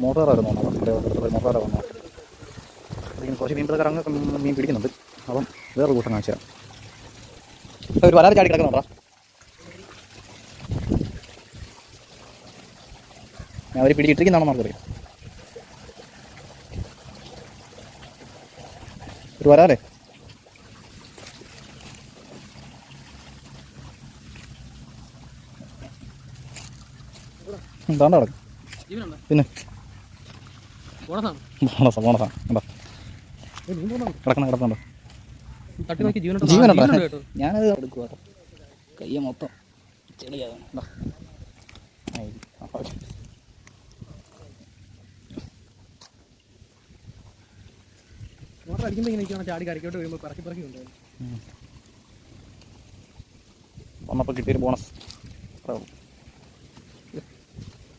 മോട്ടോറായിരുന്നു മോട്ടോറാണ് വന്നത്. കുറച്ച് മീൻപിടുത്തക്കാർ അങ്ങ് മീൻ പിടിക്കുന്നുണ്ട്. അപ്പം വേറൊരു കൂട്ടം കാണിച്ചു തരാം. ഒരു വരാതെ ചാടി കിടക്കുന്നുണ്ടോ? ഞാൻ അവർ പിടിച്ചിട്ടിരിക്കുന്നതാണോ നമുക്കറിയാം. ഒരു വരാലേ എന്താണ്ട് കിടക്കും. പിന്നെ ബോണസാ എന്താ കിടക്കുന്നുണ്ടോ? ജീവനുണ്ടോ? ഞാനത് എടുക്കുക. കയ്യ മൊത്തം ചെളിയാണ്. മോട്ടർ അടിക്കുമ്പോൾ ഇങ്ങനെ ചാടി കരക്കോട്ട് വരുമ്പോൾ പറക്കി ഉണ്ടാവും. വന്നപ്പോൾ കിട്ടിയൊരു ബോണസ്.